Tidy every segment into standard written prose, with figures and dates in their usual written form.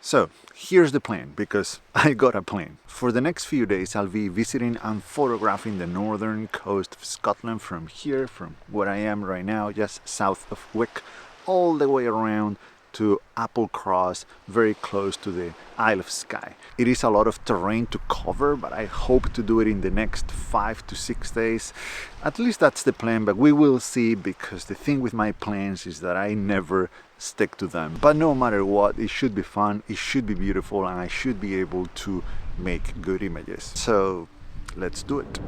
So here's the plan, because I got a plan. For the next few days I'll be visiting and photographing the northern coast of Scotland from here, from where I am right now, just south of Wick, all the way around to Applecross, very close to the Isle of Skye. It is a lot of terrain to cover, but I hope to do it in the next 5 to 6 days. At least that's the plan, but we will see, because the thing with my plans is that I never stick to them. But no matter what, it should be fun, it should be beautiful, and I should be able to make good images. So let's do it.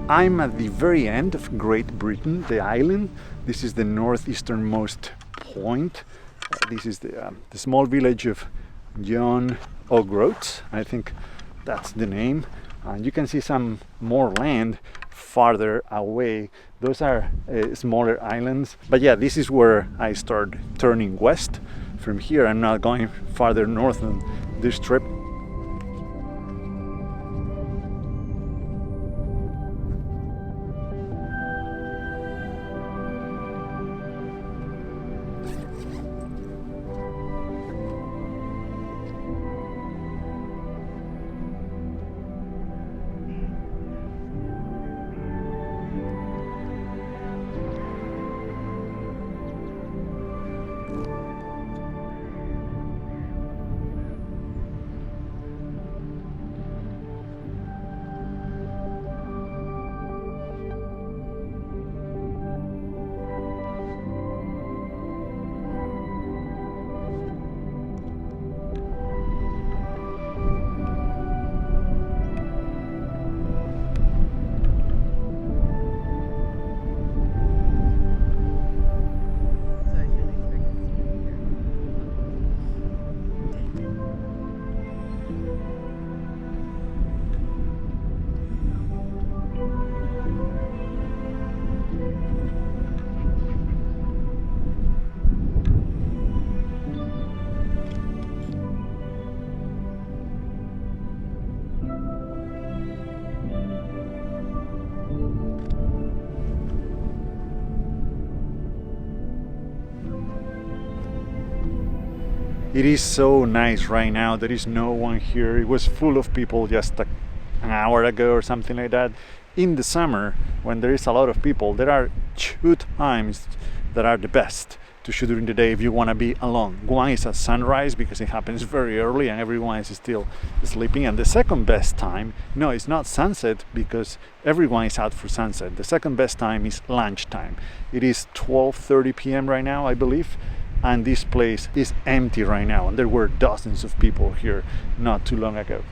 I'm at the very end of Great Britain, the island. This is the northeasternmost point. This is the small village of John O'Groats. I think that's the name. And you can see some more land farther away. Those are smaller islands. But yeah, this is where I start turning west. From here, I'm not going farther north on this trip. It is so nice right now. There is no one here. It was full of people just an hour ago or something like that. In the summer, when there is a lot of people, there are 2 times that are the best to shoot during the day if you want to be alone. One is at sunrise, because it happens very early and everyone is still sleeping. And the second best time, no, it's not sunset, because everyone is out for sunset. The second best time is lunchtime. It is 12:30 p.m. right now, I believe. And this place is empty right now, and there were dozens of people here not too long ago.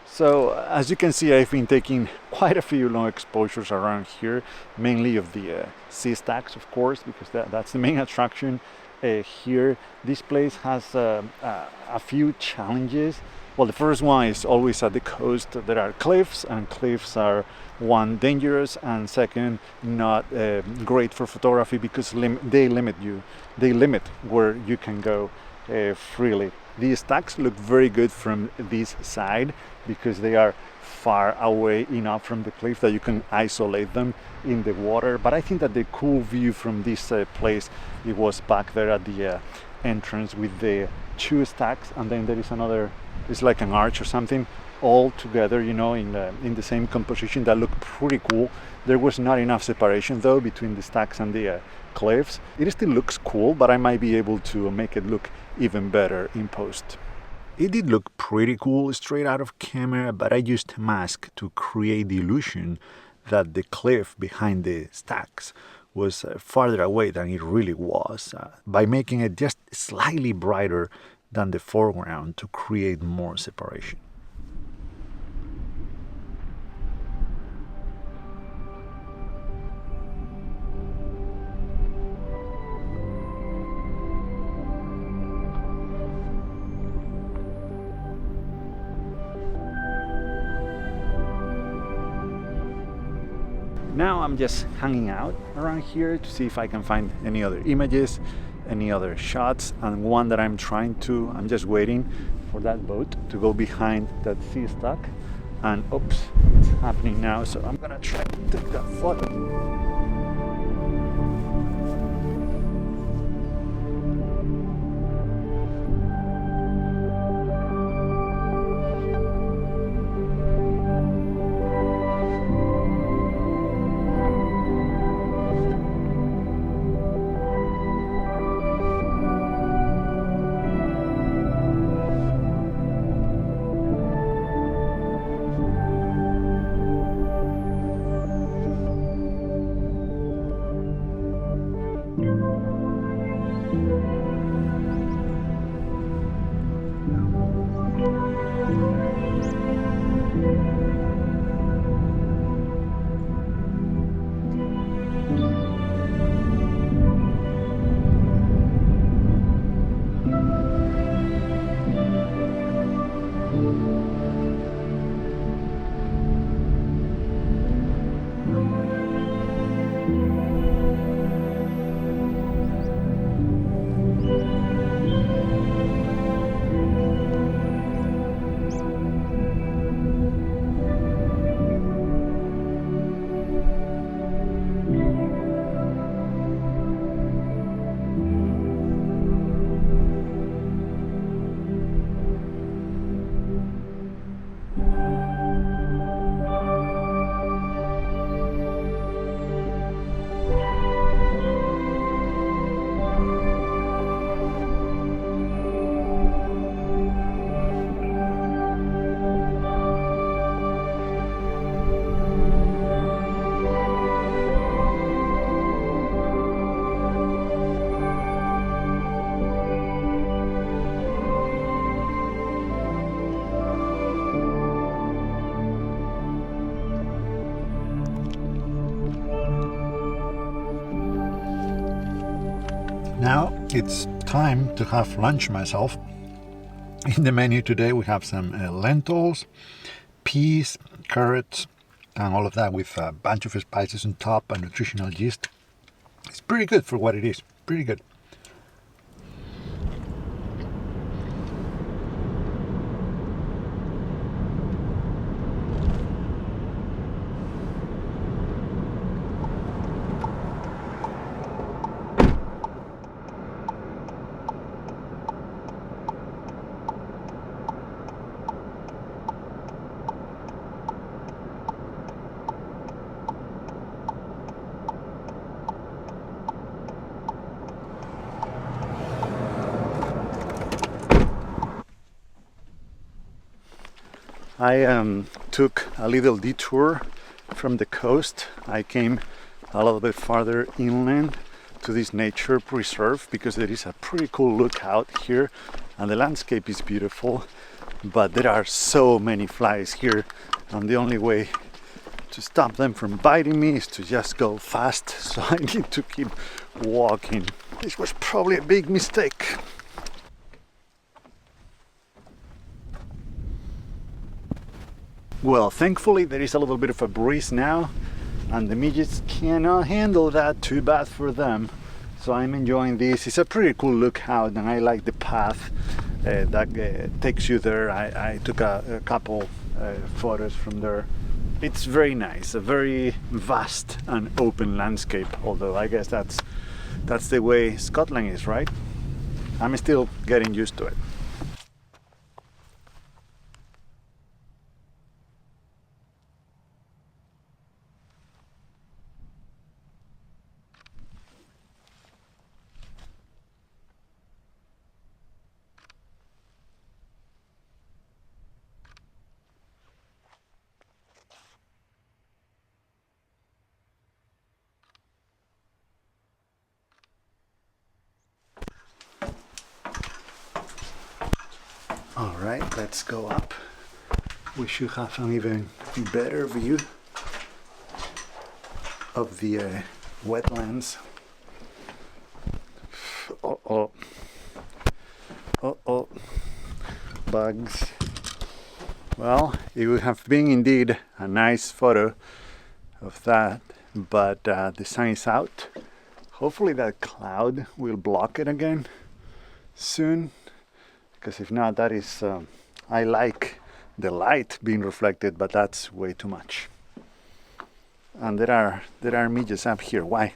So as you can see, I've been taking quite a few long exposures around here, mainly of the sea stacks, of course, because that's the main attraction here. This place has a few challenges. Well, the first one is always at the coast. There are cliffs, and cliffs are, one, dangerous, and second, not great for photography, because they limit where you can go freely. These stacks look very good from this side, because they are far away enough from the cliff that you can isolate them in the water. But I think that the cool view from this place, it was back there at the entrance with the 2 stacks, and then there is another, it's like an arch or something, all together, you know, in the same composition, that looked pretty cool. There was not enough separation though between the stacks and the cliffs. It still looks cool, but I might be able to make it look even better in post. It did look pretty cool straight out of camera, but I used mask to create the illusion that the cliff behind the stacks was farther away than it really was, by making it just slightly brighter than the foreground to create more separation. Now I'm just hanging out around here to see if I can find any other images, any other shots, and one that I'm just waiting for that boat to go behind that sea stack, and oops, it's happening now, so I'm gonna try to take that photo. Now it's time to have lunch myself. In the menu today we have some lentils, peas, carrots, and all of that with a bunch of spices on top and nutritional yeast. It's pretty good for what it is, pretty good. I took a little detour from the coast. I came a little bit farther inland to this nature preserve because there is a pretty cool lookout here and the landscape is beautiful, but there are so many flies here, and the only way to stop them from biting me is to just go fast, so I need to keep walking. This was probably a big mistake. Well, thankfully there is a little bit of a breeze now, and the midges cannot handle that too bad for them. So I'm enjoying this. It's a pretty cool lookout, and I like the path that takes you there. I took a couple photos from there. It's very nice, a very vast and open landscape, although I guess that's the way Scotland is, right? I'm still getting used to it. All right, let's go up. We should have an even better view of the wetlands. Uh-oh. Uh-oh. Bugs. Well, it would have been indeed a nice photo of that, but the sun is out. Hopefully that cloud will block it again soon, because if not, that is I like the light being reflected, but that's way too much. And there are midges up here. Why?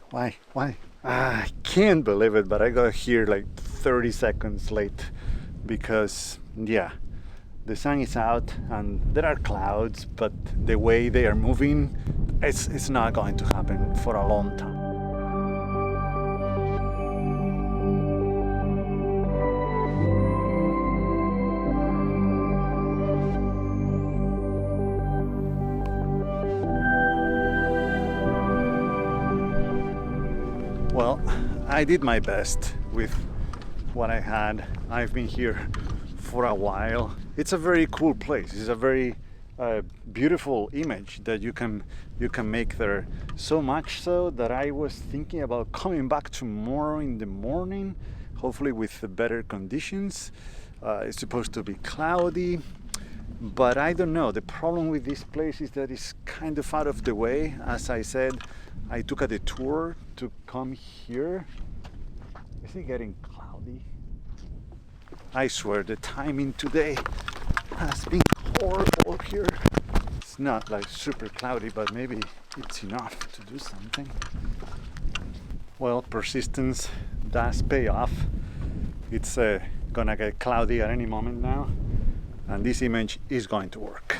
I can't believe it, but I got here like 30 seconds late because yeah, the sun is out and there are clouds, but the way they are moving, it's not going to happen for a long time. Well, I did my best with what I had. I've been here for a while. It's a very cool place. It's a very beautiful image that you can make there. So much so that I was thinking about coming back tomorrow in the morning, hopefully with better conditions. It's supposed to be cloudy, but I don't know. The problem with this place is that it's kind of out of the way. As I said, I took a detour to come here. Is it getting cloudy? I swear the timing today has been horrible here. It's not like super cloudy, but maybe it's enough to do something. Well, persistence does pay off. It's gonna get cloudy at any moment now, and this image is going to work.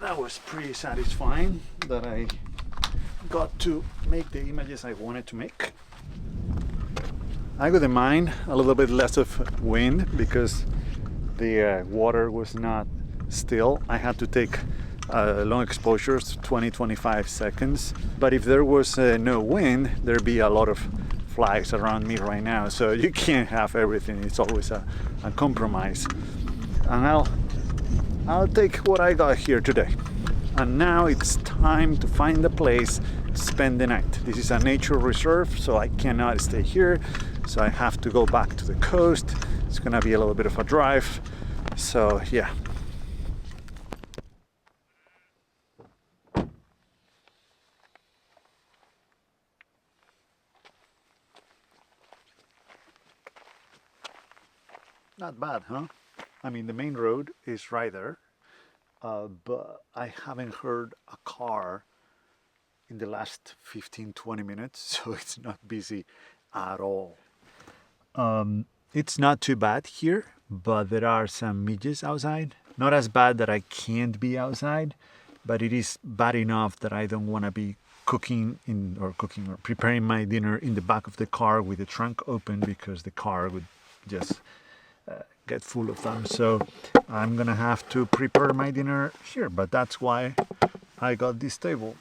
That was pretty satisfying that I got to make the images I wanted to make. I wouldn't mind a little bit less of wind because the water was not still. I had to take long exposures, 20-25 seconds. But if there was no wind, there'd be a lot of flies around me right now. So you can't have everything. It's always a compromise. And I'll take what I got here today. And now it's time to find a place to spend the night. This is a nature reserve, so I cannot stay here. So I have to go back to the coast. It's gonna be a little bit of a drive. So yeah. Not bad, huh? I mean, the main road is right there, but I haven't heard a car in the last 15-20 minutes, so it's not busy at all. It's not too bad here, but there are some midges outside. Not as bad that I can't be outside, but it is bad enough that I don't want to be cooking or preparing my dinner in the back of the car with the trunk open, because the car would just get full of them. So I'm gonna have to prepare my dinner here, but that's why I got this table.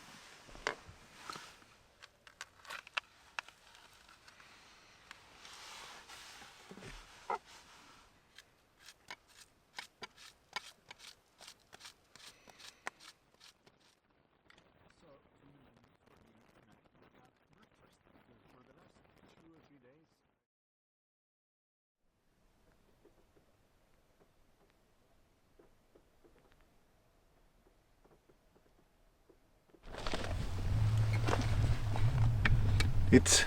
It's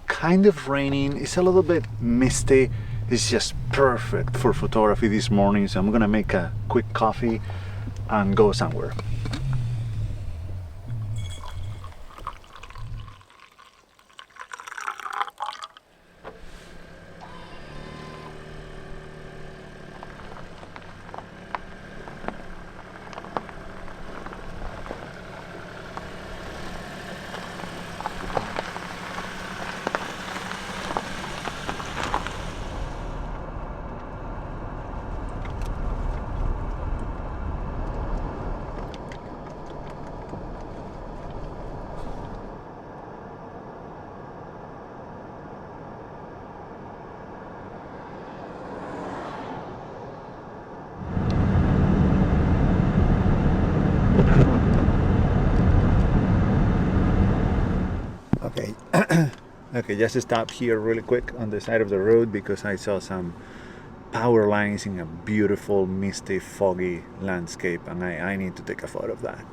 kind of raining, it's a little bit misty. It's just perfect for photography this morning, so I'm gonna make a quick coffee and go somewhere. Okay, okay, just stop here really quick on the side of the road because I saw some power lines in a beautiful, misty, foggy landscape, and I need to take a photo of that.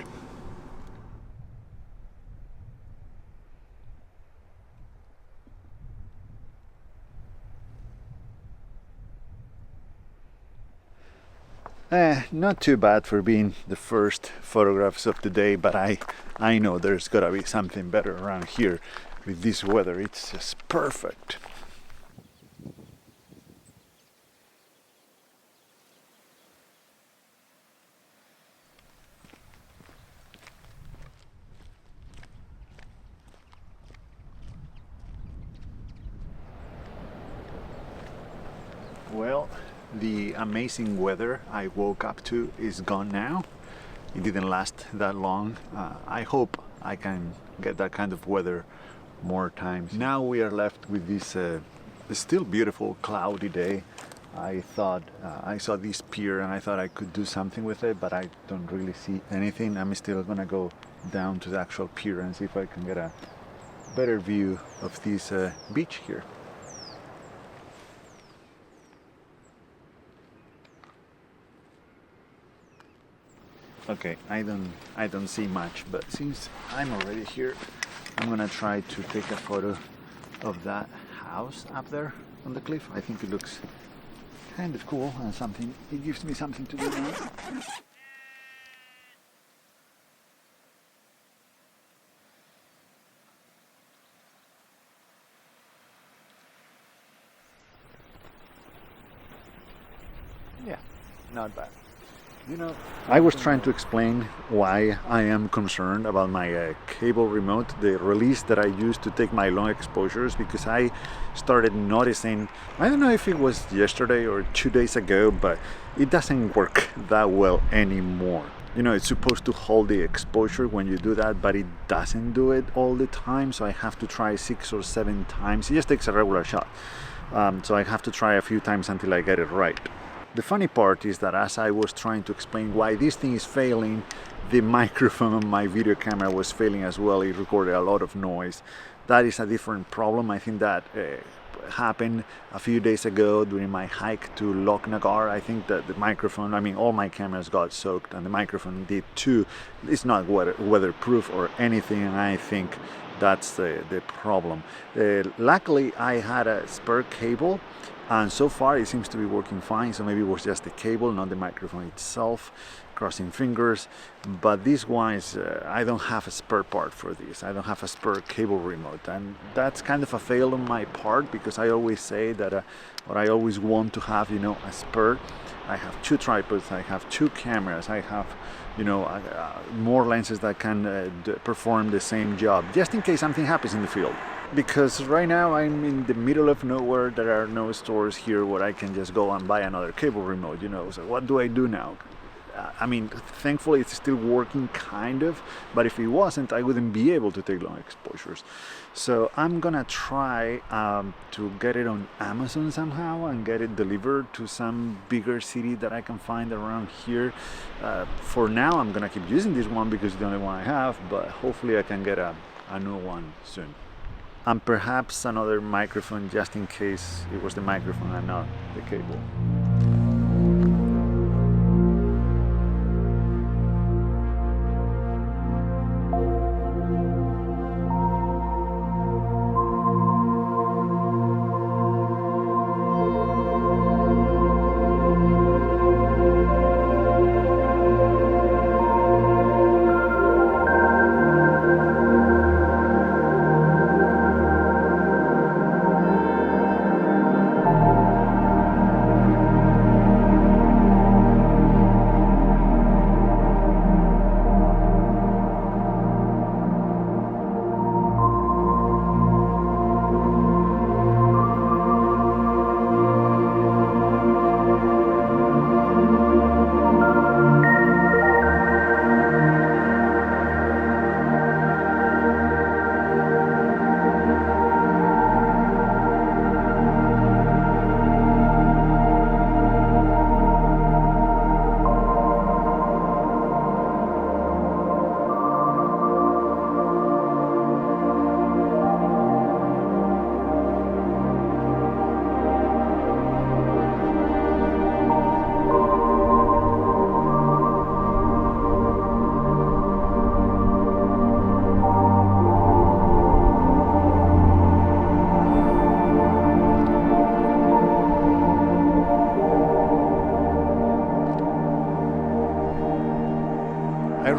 Not too bad for being the first photographs of the day, but I know there's gotta be something better around here with this weather. It's just perfect. Well, the amazing weather I woke up to is gone now. It didn't last that long. I hope I can get that kind of weather more times. Now we are left with this still beautiful cloudy day. I thought I saw this pier and I thought I could do something with it, but I don't really see anything. I'm still gonna go down to the actual pier and see if I can get a better view of this beach here. Okay, I don't see much, but since I'm already here, I'm gonna try to take a photo of that house up there on the cliff. I think it looks kind of cool and something. It gives me something to do now. Yeah, not bad. You know, I was trying to explain why I am concerned about my cable remote, the release that I use to take my long exposures, because I started noticing, I don't know if it was yesterday or 2 days ago, but it doesn't work that well anymore. You know, it's supposed to hold the exposure when you do that, but it doesn't do it all the time, so I have to try 6 or 7 times. It just takes a regular shot. So I have to try a few times until I get it right. The funny part is that as I was trying to explain why this thing is failing, the microphone on my video camera was failing as well. It recorded a lot of noise. That is a different problem. I think that happened a few days ago during my hike to Loch Nagar. I think that the microphone, I mean all my cameras got soaked and the microphone did too. It's not weatherproof or anything, and I think that's the problem. Luckily I had a spare cable, and so far it seems to be working fine, so maybe it was just the cable, not the microphone itself. Crossing fingers. But this one is, I don't have a spare part for this. I don't have a spare cable remote, and that's kind of a fail on my part, because I always say that what I always want to have, you know, a spare. I have 2 tripods, I have 2 cameras, I have, you know, more lenses that can perform the same job, just in case something happens in the field. Because right now I'm in the middle of nowhere. There are no stores here where I can just go and buy another cable remote, you know. So what do I do now? I mean, thankfully it's still working kind of, but if it wasn't, I wouldn't be able to take long exposures. So I'm gonna try to get it on Amazon somehow and get it delivered to some bigger city that I can find around here. For now I'm gonna keep using this one because it's the only one I have, but hopefully I can get a new one soon. And perhaps another microphone, just in case it was the microphone and not the cable.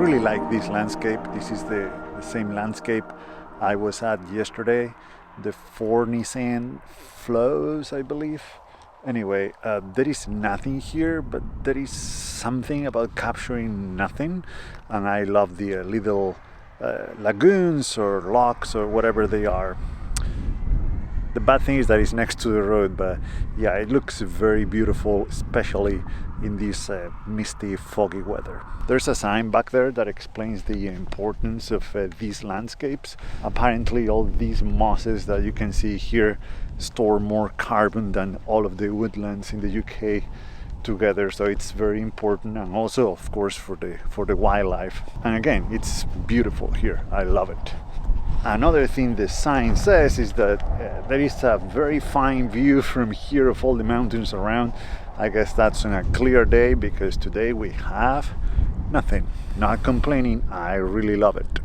really like this landscape. This is the same landscape I was at yesterday, the Forsinard Flows, I believe. Anyway, there is nothing here, but there is something about capturing nothing, and I love the little lagoons or locks or whatever they are. The bad thing is that it's next to the road, but yeah, it looks very beautiful, especially in this misty, foggy weather. There's a sign back there that explains the importance of these landscapes. Apparently all these mosses that you can see here store more carbon than all of the woodlands in the UK together, so it's very important, and also of course for the wildlife. And again, it's beautiful here. I love it. Another thing the sign says is that there is a very fine view from here of all the mountains around. I guess that's on a clear day, because today we have nothing. Not complaining, I really love it.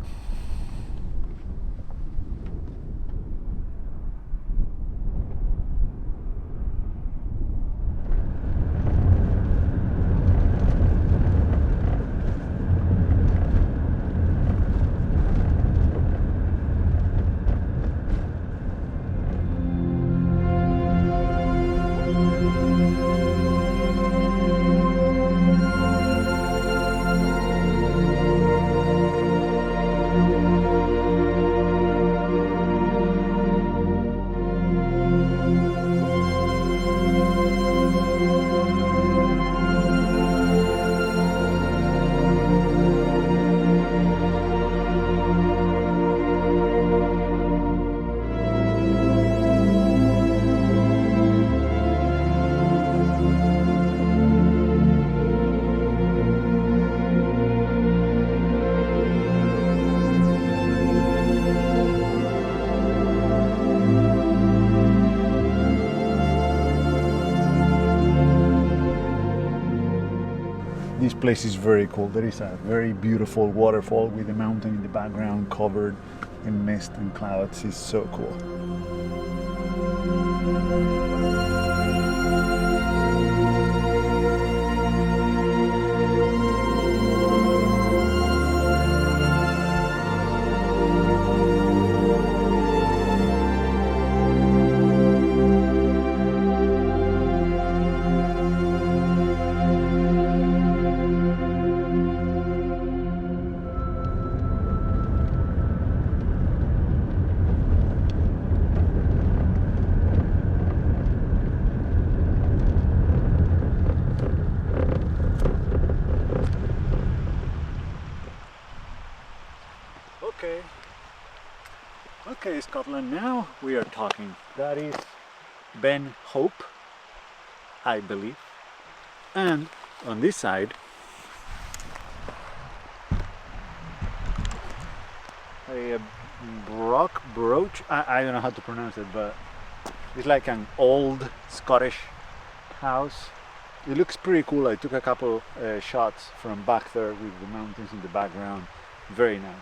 This place is very cool. There is a very beautiful waterfall with the mountain in the background covered in mist and clouds. It's so cool. Okay, Scotland, now we are talking. That is Ben Hope, I believe. And on this side, a broch, I don't know how to pronounce it, but it's like an old Scottish house. It looks pretty cool. I took a couple shots from back there with the mountains in the background. Very nice.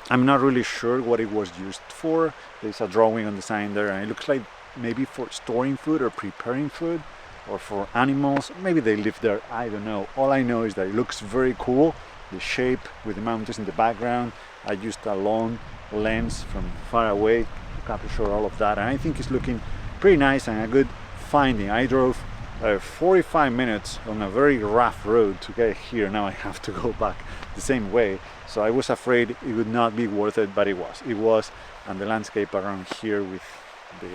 I'm not really sure what it was used for. There's a drawing on the sign there, and it looks like maybe for storing food or preparing food, or for animals. Maybe they live there, I don't know. All I know is that it looks very cool. The shape with the mountains in the background. I used a long lens from far away to capture all of that, and I think it's looking pretty nice and a good finding. I drove 45 minutes on a very rough road to get here. Now I have to go back the same way, so I was afraid it would not be worth it, but it was. And the landscape around here with the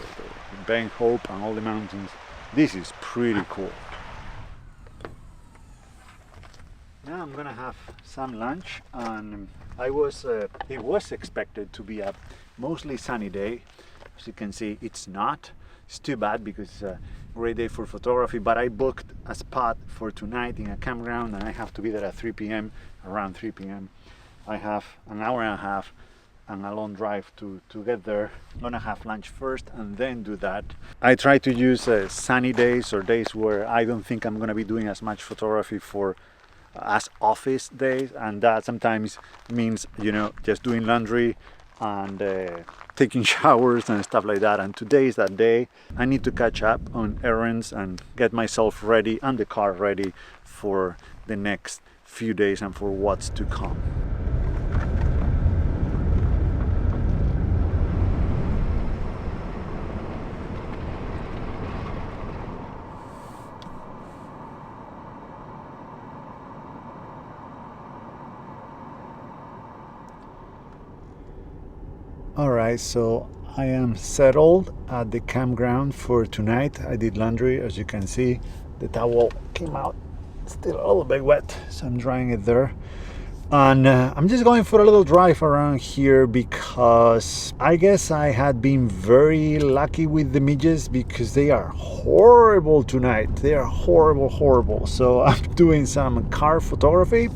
Ben Hope and all the mountains, this is pretty cool. Now I'm gonna have some lunch, and it was expected to be a mostly sunny day. As you can see, it's not. It's too bad because it's a great day for photography, but I booked a spot for tonight in a campground, and I have to be there at 3 p.m. around 3 p.m. I have an hour and a half and a long drive to get there. I'm gonna have lunch first and then do that. I try to use sunny days or days where I don't think I'm gonna be doing as much photography as office days, and that sometimes means, you know, just doing laundry and taking showers and stuff like that. And today is that day. I need to catch up on errands and get myself ready and the car ready for the next few days and for what's to come. Alright, so I am settled at the campground for tonight. I did laundry, as you can see. The towel came out still a little bit wet, so I'm drying it there. And I'm just going for a little drive around here because I guess I had been very lucky with the midges because they are horrible tonight. They are horrible. So I'm doing some car photography.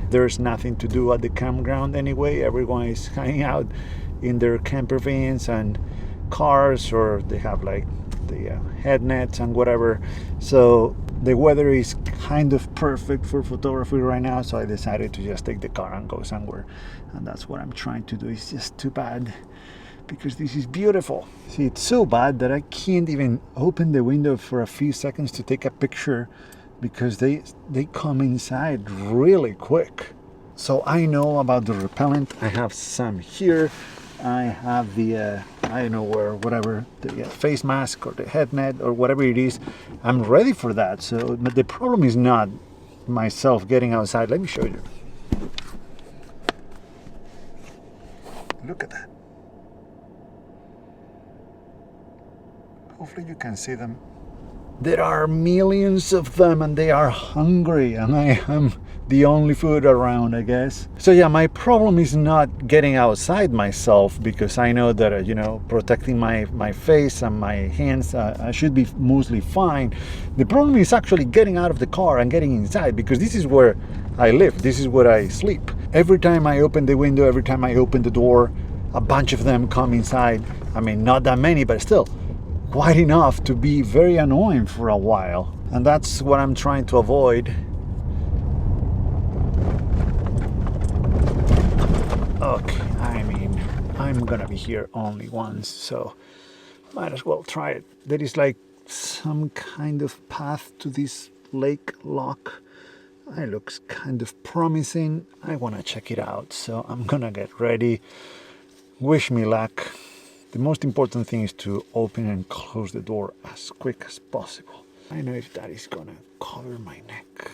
There's nothing to do at the campground anyway. Everyone is hanging out in their camper vans and cars, or they have like the head nets and whatever. So the weather is kind of perfect for photography right now, so I decided to just take the car and go somewhere, and that's what I'm trying to do. It's just too bad because this is beautiful. See, it's so bad that I can't even open the window for a few seconds to take a picture because they come inside really quick. So I know about the repellent. I have some here. I have the I don't know whatever, the face mask or the head net or whatever it is. I'm ready for that. So, but the problem is not myself getting outside. Let me show you. Look at that. Hopefully you can see them. There are millions of them and they are hungry, and I am the only food around, I guess. So yeah, my problem is not getting outside myself because I know that, you know, protecting my face and my hands, I should be mostly fine. The problem is actually getting out of the car and getting inside, because this is where I live. This is where I sleep. Every time I open the window, every time I open the door, a bunch of them come inside. I mean, not that many, but still quite enough to be very annoying for a while. And that's what I'm trying to avoid. Okay, I mean, I'm gonna be here only once, so might as well try it. There is like some kind of path to this lake lock. It looks kind of promising. I want to check it out, so I'm gonna get ready. Wish me luck. The most important thing is to open and close the door as quick as possible. I don't know if that is gonna cover my neck.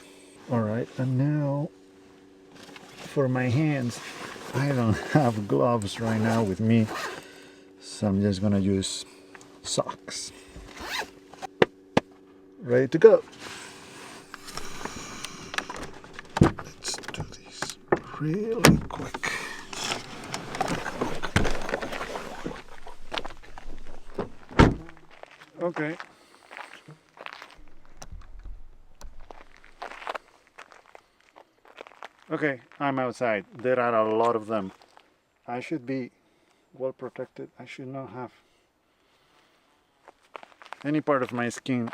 All right, and now for my hands. I don't have gloves right now with me, so I'm just gonna use socks. Ready to go. Let's do this really quick. Okay. Okay, I'm outside. There are a lot of them. I should be well protected. I should not have any part of my skin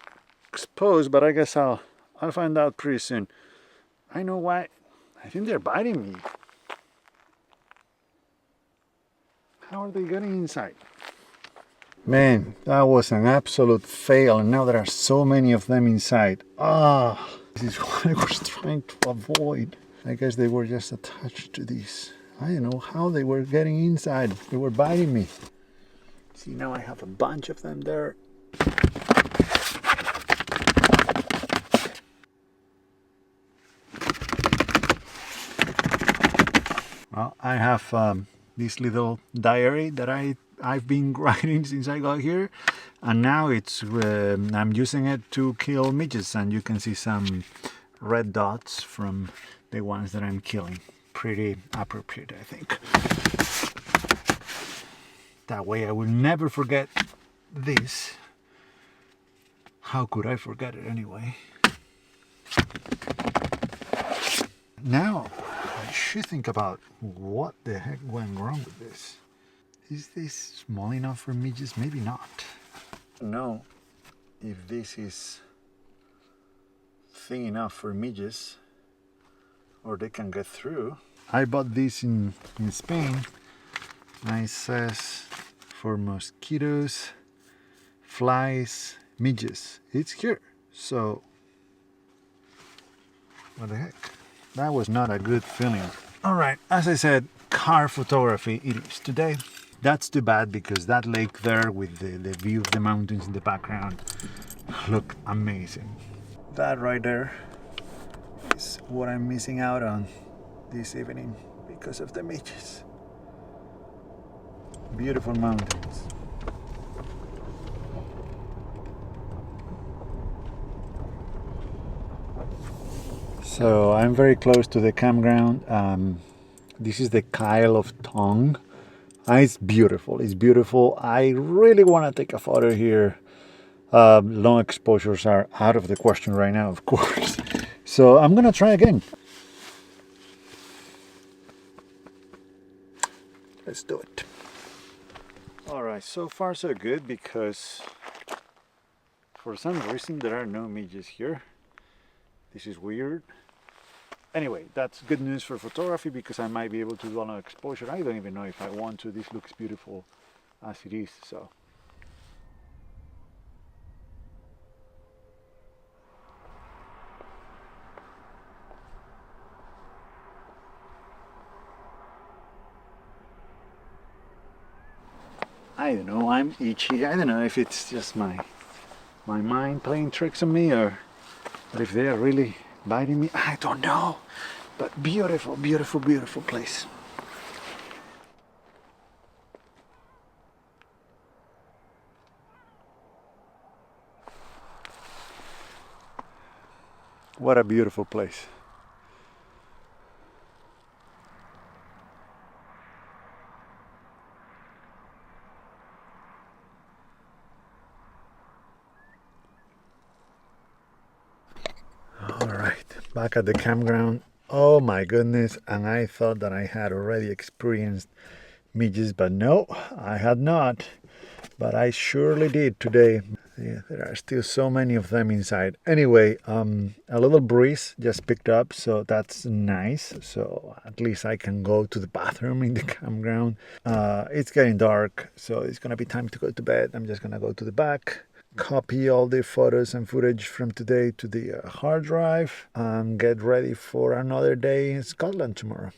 exposed, but I guess I'll find out pretty soon. I know why. I think they're biting me. How are they getting inside? Man, that was an absolute fail, and now there are so many of them inside. This is what I was trying to avoid. I guess they were just attached to these. I don't know how they were getting inside. They were biting me. See, now I have a bunch of them there. Well, I have this little diary that I've been writing since I got here, and now it's I'm using it to kill midges, and you can see some red dots from the ones that I'm killing. Pretty appropriate, I think. That way I will never forget this. How could I forget it anyway? Now I should think about what the heck went wrong with this. Is this small enough for midges? Maybe not. No, if this is thin enough for midges, or they can get through. I bought this in Spain Nice says for mosquitoes, flies, midges. It's here. So, what the heck? That was not a good feeling. All right, as I said, car photography it is today. That's too bad because that lake there with the view of the mountains in the background look amazing. That right there is what I'm missing out on this evening because of the midges. Beautiful mountains. So I'm very close to the campground. This is the Kyle of Tongue. It's beautiful. It's beautiful. I really want to take a photo here. Long exposures are out of the question right now, of course. So I'm gonna try again. Let's do it. All right, so far so good because for some reason there are no midges here. This is weird. Anyway, that's good news for photography because I might be able to do a long exposure. I don't even know if I want to. This looks beautiful as it is, so. I don't know, I'm itchy. I don't know if it's just my mind playing tricks on me or if they are really biting me. I don't know. But beautiful, beautiful, beautiful place. What a beautiful place. All right, back at the campground. Oh my goodness, and I thought that I had already experienced midges, but no, I had not. But I surely did today. Yeah, there are still so many of them inside. Anyway, a little breeze just picked up, so that's nice. So at least I can go to the bathroom in the campground. It's getting dark, so it's gonna be time to go to bed. I'm just gonna go to the back, copy all the photos and footage from today to the hard drive, and get ready for another day in Scotland tomorrow.